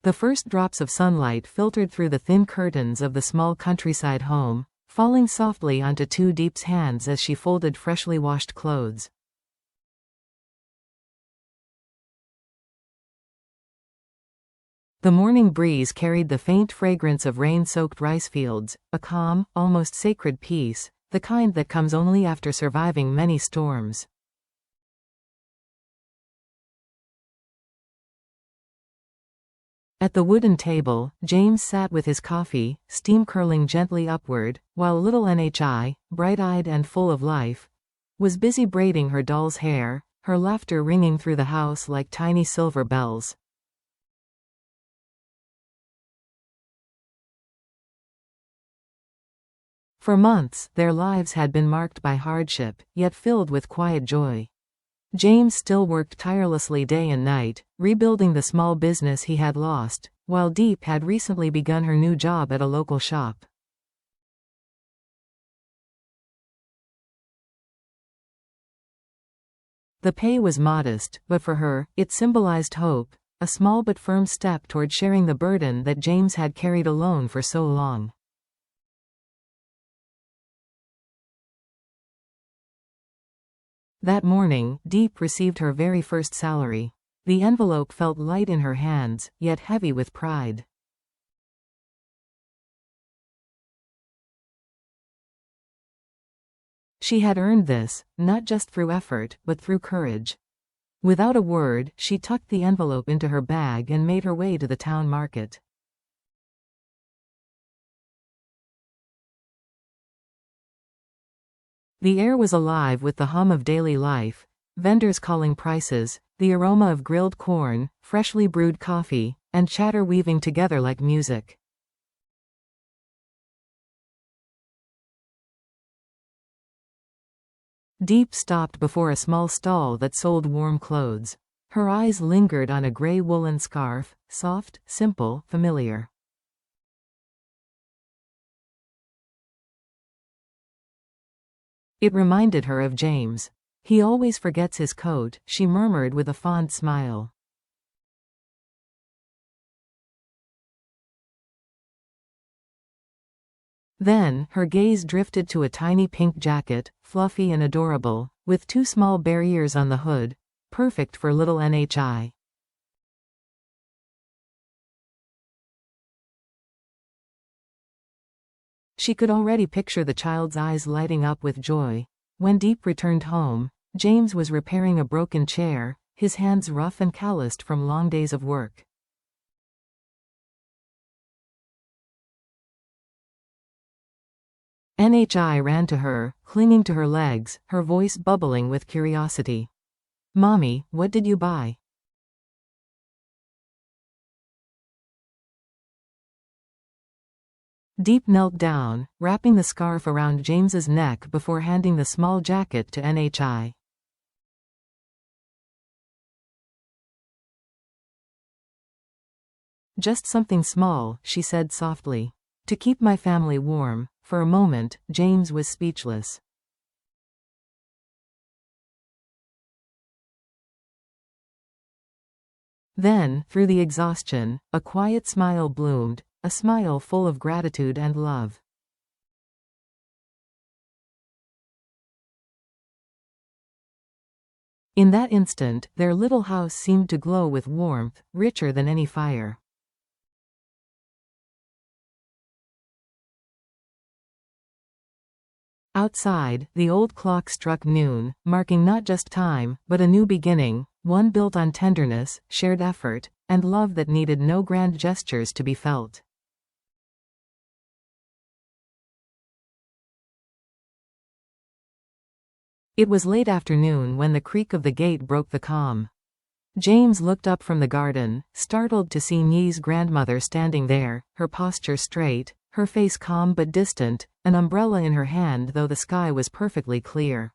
The first drops of sunlight filtered through the thin curtains of the small countryside home, falling softly onto Tú Diep's hands as she folded freshly washed clothes. The morning breeze carried the faint fragrance of rain-soaked rice fields, a calm, almost sacred peace, the kind that comes only after surviving many storms. At the wooden table, James sat with his coffee, steam curling gently upward, while little Nhi, bright-eyed and full of life, was busy braiding her doll's hair, her laughter ringing through the house like tiny silver bells. For months, their lives had been marked by hardship, yet filled with quiet joy. James still worked tirelessly day and night, rebuilding the small business he had lost, while Diep had recently begun her new job at a local shop. The pay was modest, but for her, it symbolized hope, a small but firm step toward sharing the burden that James had carried alone for so long. That morning, Diep received her very first salary. The envelope felt light in her hands, yet heavy with pride. She had earned this, not just through effort, but through courage. Without a word, she tucked the envelope into her bag and made her way to the town market. The air was alive with the hum of daily life, vendors calling prices, the aroma of grilled corn, freshly brewed coffee, and chatter weaving together like music. Diep stopped before a small stall that sold warm clothes. Her eyes lingered on a gray woolen scarf, soft, simple, familiar. It reminded her of James. He always forgets his coat, she murmured with a fond smile. Then, her gaze drifted to a tiny pink jacket, fluffy and adorable, with two small bare ears on the hood, perfect for little Nhi. She could already picture the child's eyes lighting up with joy. When Diep returned home, James was repairing a broken chair, his hands rough and calloused from long days of work. Nhi ran to her, clinging to her legs, her voice bubbling with curiosity. "Mommy, what did you buy?" Diep knelt down, wrapping the scarf around James's neck before handing the small jacket to Nhi. "Just something small," she said softly. "To keep my family warm." For a moment, James was speechless. Then, through the exhaustion, a quiet smile bloomed, a smile full of gratitude and love. In that instant, their little house seemed to glow with warmth, richer than any fire. Outside, the old clock struck noon, marking not just time, but a new beginning, one built on tenderness, shared effort, and love that needed no grand gestures to be felt. It was late afternoon when the creak of the gate broke the calm. James looked up from the garden, startled to see Nhi's grandmother standing there, her posture straight, her face calm but distant, an umbrella in her hand though the sky was perfectly clear.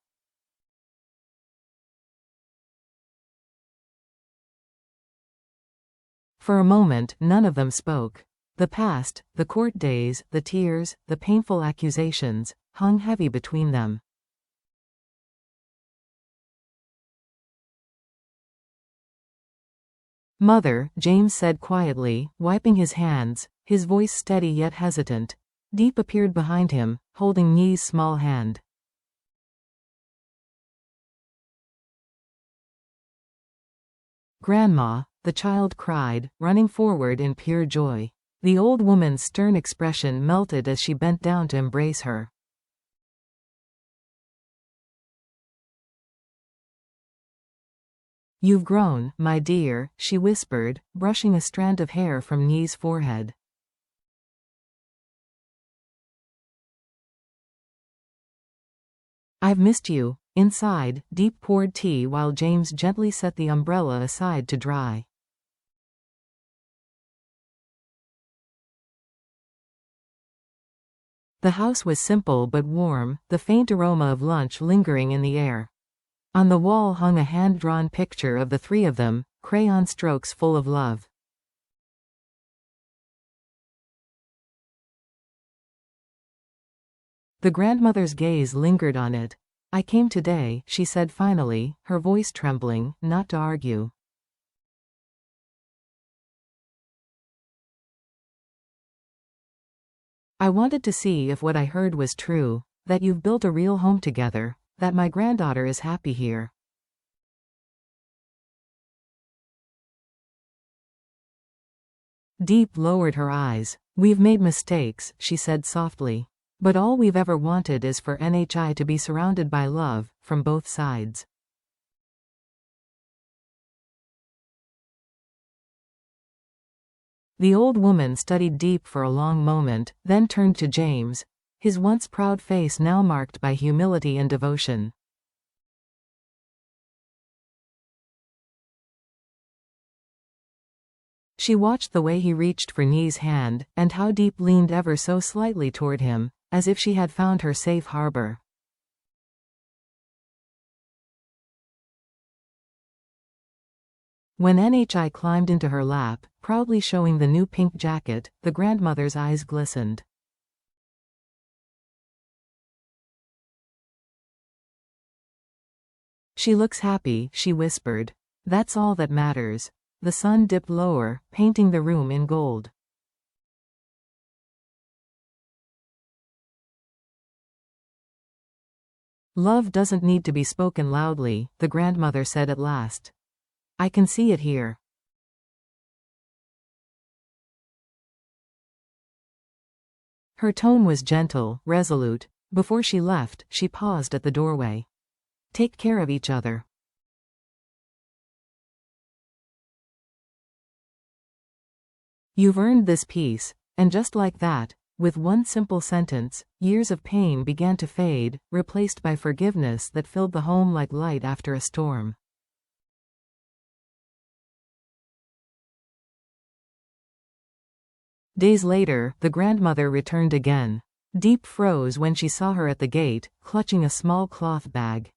For a moment, none of them spoke. The past, the court days, the tears, the painful accusations, hung heavy between them. Mother, James said quietly, wiping his hands, his voice steady yet hesitant. Deep appeared behind him, holding Nye's small hand. Grandma, the child cried, running forward in pure joy. The old woman's stern expression melted as she bent down to embrace her. You've grown, my dear, she whispered, brushing a strand of hair from Nye's forehead. I've missed you. Inside, Deep poured tea while James gently set the umbrella aside to dry. The house was simple but warm, the faint aroma of lunch lingering in the air. On the wall hung a hand-drawn picture of the three of them, crayon strokes full of love. The grandmother's gaze lingered on it. I came today, she said finally, her voice trembling, not to argue. I wanted to see if what I heard was true, that you've built a real home together, that my granddaughter is happy here. Deep lowered her eyes. We've made mistakes, she said softly. But all we've ever wanted is for NHI to be surrounded by love, from both sides. The old woman studied Deep for a long moment, then turned to James, his once proud face now marked by humility and devotion. She watched the way he reached for Nye's hand, and how Deep leaned ever so slightly toward him, as if she had found her safe harbor. When NHI climbed into her lap, proudly showing the new pink jacket, the grandmother's eyes glistened. She looks happy, she whispered. That's all that matters. The sun dipped lower, painting the room in gold. Love doesn't need to be spoken loudly, the grandmother said at last. I can see it here. Her tone was gentle, resolute. Before she left, she paused at the doorway. Take care of each other. You've earned this peace, and just like that, with one simple sentence, years of pain began to fade, replaced by forgiveness that filled the home like light after a storm. Days later, the grandmother returned again. Deep froze when she saw her at the gate, clutching a small cloth bag.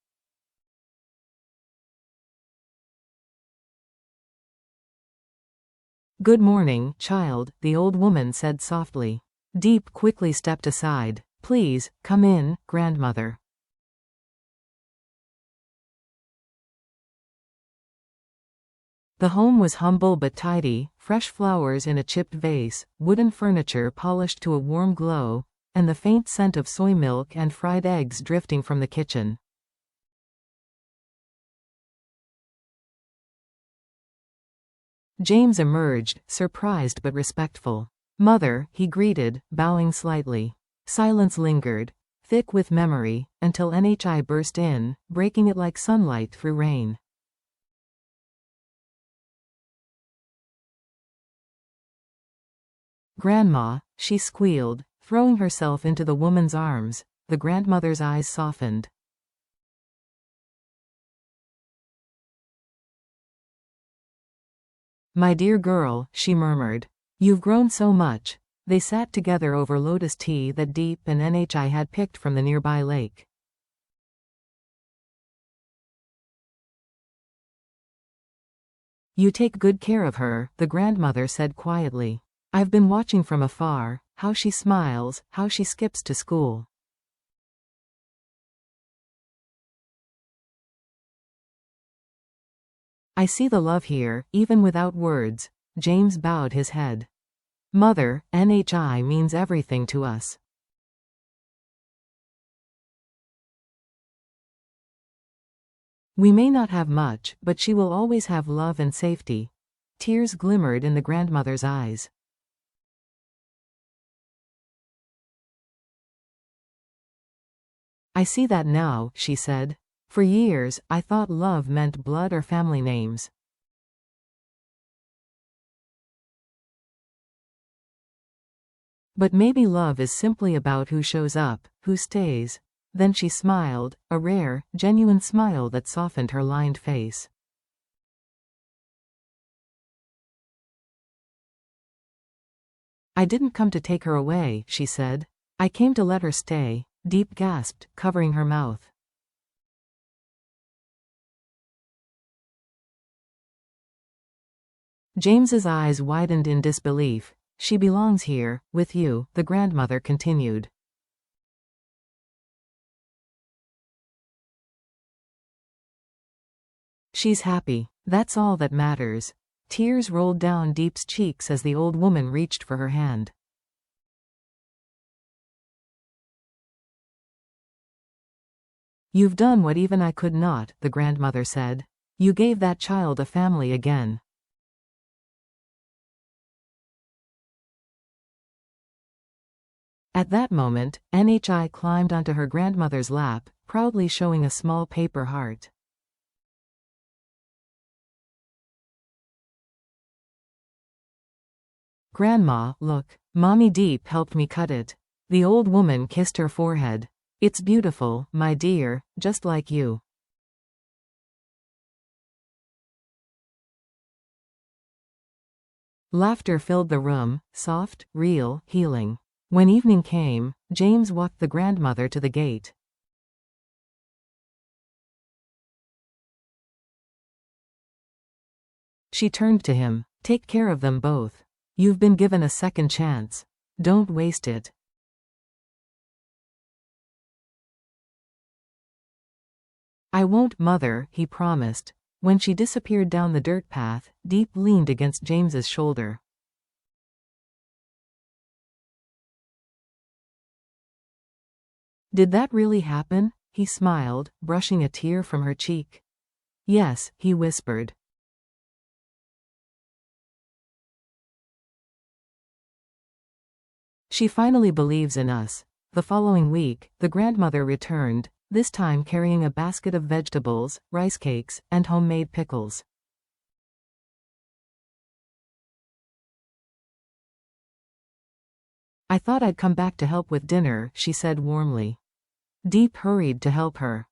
Good morning, child, the old woman said softly. Deep quickly stepped aside. Please, come in, grandmother. The home was humble but tidy, fresh flowers in a chipped vase, wooden furniture polished to a warm glow, and the faint scent of soy milk and fried eggs drifting from the kitchen. James emerged, surprised but respectful. Mother, he greeted, bowing slightly. Silence lingered, thick with memory, until NHI burst in, breaking it like sunlight through rain. Grandma, she squealed, throwing herself into the woman's arms. The grandmother's eyes softened. My dear girl, she murmured. You've grown so much. They sat together over lotus tea that Deep and NHI had picked from the nearby lake. You take good care of her, the grandmother said quietly. I've been watching from afar, how she smiles, how she skips to school. I see the love here, even without words. James bowed his head. Mother, NHI means everything to us. We may not have much, but she will always have love and safety. Tears glimmered in the grandmother's eyes. I see that now, she said. For years, I thought love meant blood or family names. But maybe love is simply about who shows up, who stays. Then she smiled, a rare, genuine smile that softened her lined face. I didn't come to take her away, she said. I came to let her stay. Deep gasped, covering her mouth. James's eyes widened in disbelief. She belongs here, with you, the grandmother continued. She's happy. That's all that matters. Tears rolled down Deep's cheeks as the old woman reached for her hand. You've done what even I could not, the grandmother said. You gave that child a family again. At that moment, NHI climbed onto her grandmother's lap, proudly showing a small paper heart. Grandma, look. Mommy Deep helped me cut it. The old woman kissed her forehead. It's beautiful, my dear, just like you. Laughter filled the room, soft, real, healing. When evening came, James walked the grandmother to the gate. She turned to him. Take care of them both. You've been given a second chance. Don't waste it. I won't, Mother, he promised. When she disappeared down the dirt path, Deep leaned against James's shoulder. Did that really happen? He smiled, brushing a tear from her cheek. Yes, he whispered. She finally believes in us. The following week, the grandmother returned, this time carrying a basket of vegetables, rice cakes, and homemade pickles. I thought I'd come back to help with dinner, she said warmly. Deep hurried to help her.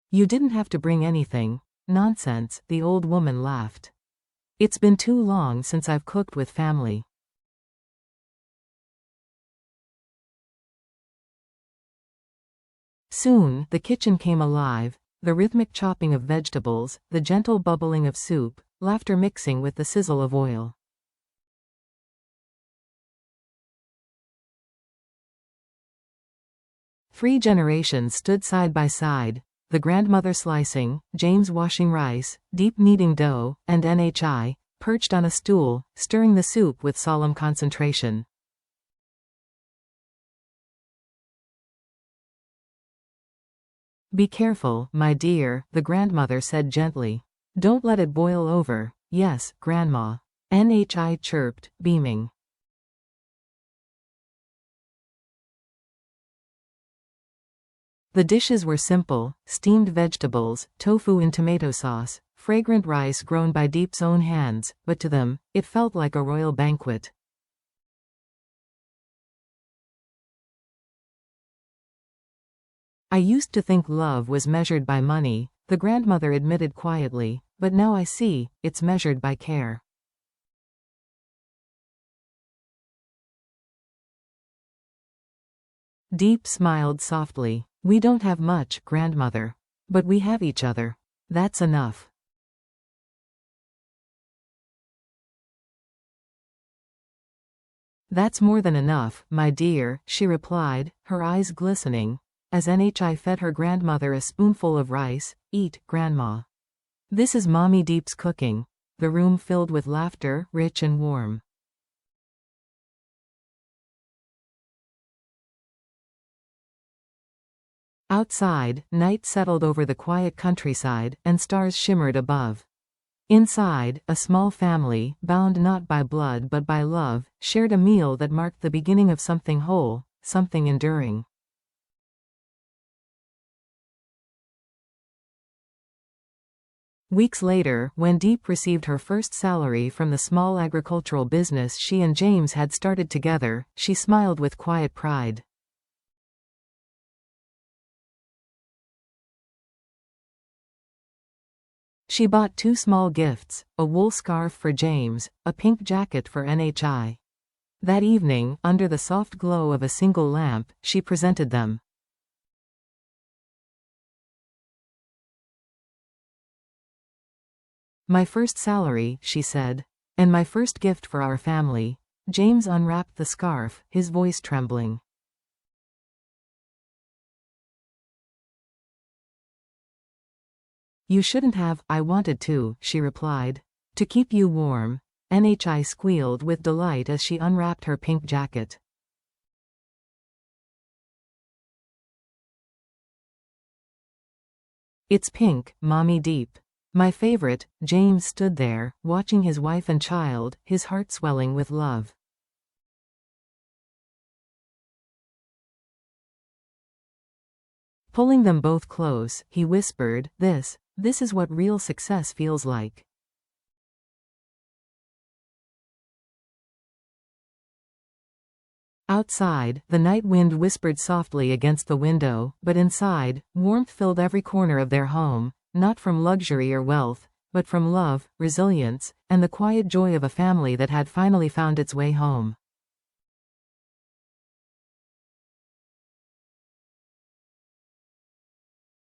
You didn't have to bring anything. Nonsense, the old woman laughed. It's been too long since I've cooked with family. Soon, the kitchen came alive, the rhythmic chopping of vegetables, the gentle bubbling of soup, laughter mixing with the sizzle of oil. Three generations stood side by side, the grandmother slicing, James washing rice, Deep kneading dough, and NHI, perched on a stool, stirring the soup with solemn concentration. Be careful, my dear, the grandmother said gently. Don't let it boil over. Yes, Grandma. NHI chirped, beaming. The dishes were simple: steamed vegetables, tofu in tomato sauce, fragrant rice grown by Deep's own hands, but to them, it felt like a royal banquet. I used to think love was measured by money, the grandmother admitted quietly, but now I see, it's measured by care. Deep smiled softly. We don't have much, grandmother. But we have each other. That's enough. That's more than enough, my dear, she replied, her eyes glistening. as NHI fed her grandmother a spoonful of rice. "Eat, Grandma. This is Mommy Deep's cooking." The room filled with laughter, rich and warm. Outside, night settled over the quiet countryside, and stars shimmered above. Inside, a small family, bound not by blood but by love, shared a meal that marked the beginning of something whole, something enduring. Weeks later, when Deep received her first salary from the small agricultural business she and James had started together, she smiled with quiet pride. She bought 2 small gifts, a wool scarf for James, a pink jacket for NHI. That evening, under the soft glow of a single lamp, she presented them. "My first salary," she said. "And my first gift for our family." James unwrapped the scarf, his voice trembling. "You shouldn't have." "I wanted to," she replied. "To keep you warm." NHI squealed with delight as she unwrapped her pink jacket. "It's pink, Mommy Deep. My favorite." James stood there, watching his wife and child, his heart swelling with love. Pulling them both close, he whispered, This is what real success feels like." Outside, the night wind whispered softly against the window, but inside, warmth filled every corner of their home, not from luxury or wealth, but from love, resilience, and the quiet joy of a family that had finally found its way home.